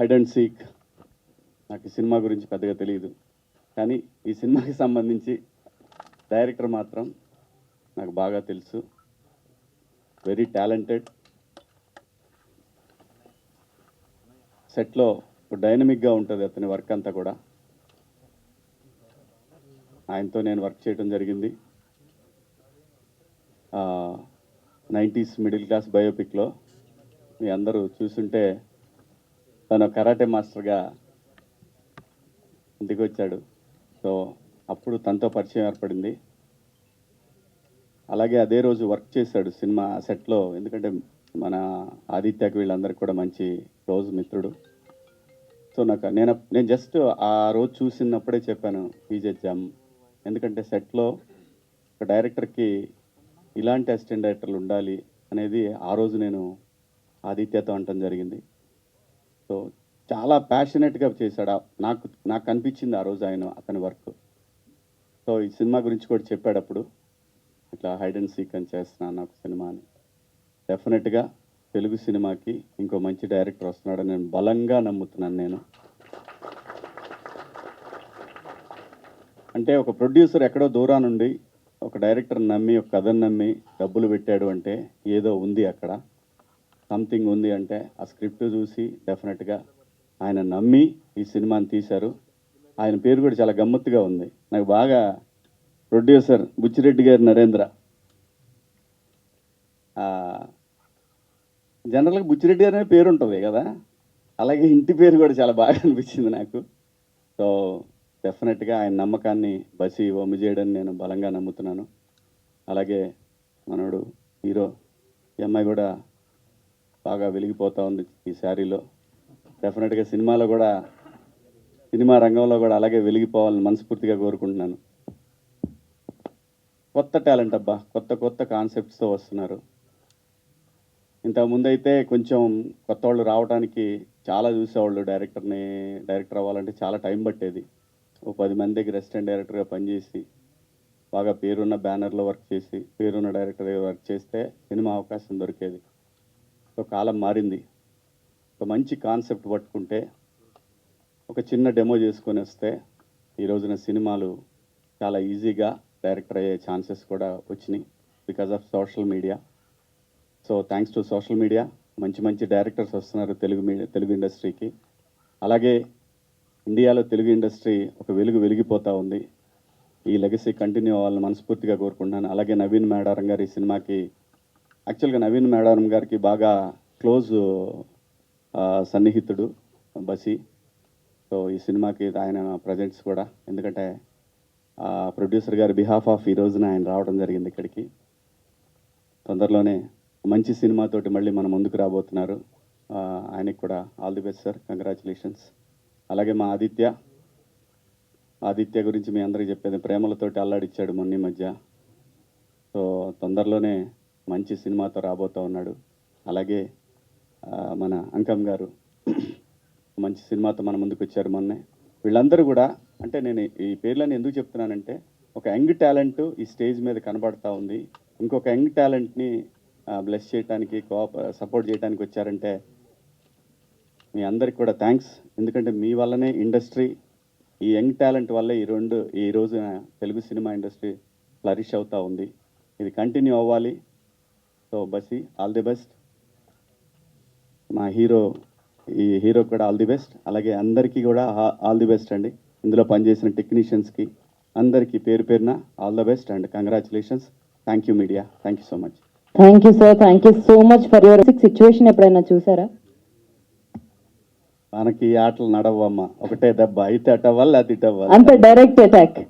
Hide and seek. నాకు ఈ cinema గురించి పెద్దగా తెలియదు, కానీ ఈ సినిమాకి సంబంధించి డైరెక్టర్ మాత్రం నాకు బాగా తెలుసు. Very talented. సెట్లో డైనమిక్గా ఉంటుంది అతని వర్క్ అంతా కూడా. ఆయనతో నేను వర్క్ చేయడం జరిగింది 90s మిడిల్ క్లాస్ బయోపిక్లో. మీ అందరూ చూస్తుంటే తను కరాటే మాస్టర్గా ఇంటికి వచ్చాడు. సో అప్పుడు తనతో పరిచయం ఏర్పడింది. అలాగే అదే రోజు వర్క్ చేశాడు సినిమా సెట్లో, ఎందుకంటే మన ఆదిత్యకి వీళ్ళందరికీ కూడా మంచి క్లోజ్ మిత్రుడు. సో నేను జస్ట్ ఆ రోజు చూసినప్పుడే చెప్పాను జమ్, ఎందుకంటే సెట్లో ఒక డైరెక్టర్కి ఇలాంటి అసిస్టెంట్ డైరెక్టర్లు ఉండాలి అనేది ఆ రోజు నేను ఆదిత్యతో అనటం జరిగింది. సో చాలా ప్యాషనెట్గా చేశాడు. నాకు అనిపించింది ఆ రోజు అతని వర్క్. సో ఈ సినిమా గురించి కూడా చెప్పాడప్పుడు, ఇట్లా హైడ్ అండ్ సీక్ అని చేస్తున్నాను నాకు సినిమా అని. డెఫినెట్గా తెలుగు సినిమాకి ఇంకో మంచి డైరెక్టర్ వస్తున్నాడని నేను బలంగా నమ్ముతున్నాను. నేను అంటే ఒక ప్రొడ్యూసర్ ఎక్కడో దూరానుండి ఒక డైరెక్టర్ నమ్మి, ఒక కథను నమ్మి డబ్బులు పెట్టాడు అంటే ఏదో ఉంది అక్కడ, సంథింగ్ ఉంది. అంటే ఆ స్క్రిప్ట్ చూసి డెఫినెట్గా ఆయన నమ్మి ఈ సినిమాని తీశారు. ఆయన పేరు కూడా చాలా గమ్మత్తుగా ఉంది. నాకు బాగా ప్రొడ్యూసర్ బుచ్చిరెడ్డి గారి నరేంద్ర. జనరల్గా బుచ్చిరెడ్డి గారి పేరు ఉంటుంది కదా, అలాగే ఇంటి పేరు కూడా చాలా బాగా అనిపించింది నాకు. సో డెఫినెట్గా ఆయన నమ్మకాన్ని బసి వమ్ము చేయడని నేను బలంగా నమ్ముతున్నాను. అలాగే మనోడు హీరో, ఈ అమ్మాయి కూడా బాగా వెలిగిపోతూ ఉంది ఈ శారీలో. డెఫినెట్గా సినిమా రంగంలో కూడా అలాగే వెలిగిపోవాలని మనస్ఫూర్తిగా కోరుకుంటున్నాను. కొత్త టాలెంట్ అబ్బా, కొత్త కాన్సెప్ట్స్తో వస్తున్నారు. ఇంతకుముందు అయితే కొంచెం కొత్త వాళ్ళు రావడానికి చాలా చూసేవాళ్ళు. డైరెక్టర్ అవ్వాలంటే చాలా టైం పట్టేది. ఓ 10 మంది దగ్గర అసిస్టెంట్ డైరెక్టర్గా పనిచేసి బాగా పేరున్న బ్యానర్లో వర్క్ చేసి పేరున్న డైరెక్టర్ వర్క్ చేస్తే సినిమా అవకాశం దొరికేది. సో కాలం మారింది. ఒక మంచి కాన్సెప్ట్ పట్టుకుంటే, ఒక చిన్న డెమో చేసుకొని వస్తే ఈ రోజున సినిమాలు చాలా ఈజీగా డైరెక్టర్ అయ్యే ఛాన్సెస్ కూడా వచ్చినాయి because of social media. So thanks to social media మంచి డైరెక్టర్స్ వస్తున్నారు తెలుగు ఇండస్ట్రీకి. అలాగే ఇండియాలో తెలుగు ఇండస్ట్రీ ఒక వెలిగిపోతూ ఉంది. ఈ లెగసీ కంటిన్యూ అవ్వాలని మనస్ఫూర్తిగా కోరుకుంటున్నాను. అలాగే నవీన్ మేడారం గారి సినిమాకి, యాక్చువల్గా నవీన్ మేడారం గారికి బాగా క్లోజ్ సన్నిహితుడు బసి. సో ఈ సినిమాకి ఆయన ప్రజెంట్స్ కూడా, ఎందుకంటే ప్రొడ్యూసర్ గారి బిహాఫ్ ఆఫ్ ఈ రోజున ఆయన రావడం జరిగింది ఇక్కడికి. తొందరలోనే మంచి సినిమాతోటి మళ్ళీ మన ముందుకు రాబోతున్నారు. ఆయనకి కూడా all the best sir, congratulations. అలాగే మా ఆదిత్య గురించి మీ అందరికీ చెప్పేది, ప్రేమలతోటి అల్లాడిచ్చాడు మొన్న మధ్య. సో తొందరలోనే మంచి సినిమాతో రాబోతూ ఉన్నాడు. అలాగే మన అంకమ్ గారు మంచి సినిమాతో మన ముందుకు వచ్చారు మొన్నే. వీళ్ళందరూ కూడా, అంటే నేను ఈ పేర్లను ఎందుకు చెప్తున్నానంటే, ఒక యంగ్ టాలెంట్ ఈ స్టేజ్ మీద కనబడతా ఉంది. ఇంకొక యంగ్ టాలెంట్ని బ్లెస్ చేయడానికి, సపోర్ట్ చేయడానికి వచ్చారంటే మీ అందరికి కూడా థ్యాంక్స్. ఎందుకంటే మీ వల్లనే ఇండస్ట్రీ, ఈ యంగ్ టాలెంట్ వల్ల ఈ రోజున తెలుగు సినిమా ఇండస్ట్రీ ఫ్లరిష్ అవుతూ ఉంది. ఇది కంటిన్యూ అవ్వాలి. సో బసి ఆల్ ది బెస్ట్. మా ఈ హీరో కూడా ఆల్ ది బెస్ట్. అలాగే అందరికీ కూడా ఆల్ ది బెస్ట్ అండి. ఇందులో పనిచేసిన టెక్నీషియన్స్కి అందరికీ పేరున all the best and congratulations. Thank you media, thank you so much. Thank you sir, thank you so much for your situation. ఎప్పుడైనా చూసారా? మనకి ఆటలు నడవమ్మా, ఒకటే దెబ్బ, అయితే అటవ్వాలి అది ఇటవ్వాలి, అంత డైరెక్ట్ అటాక్.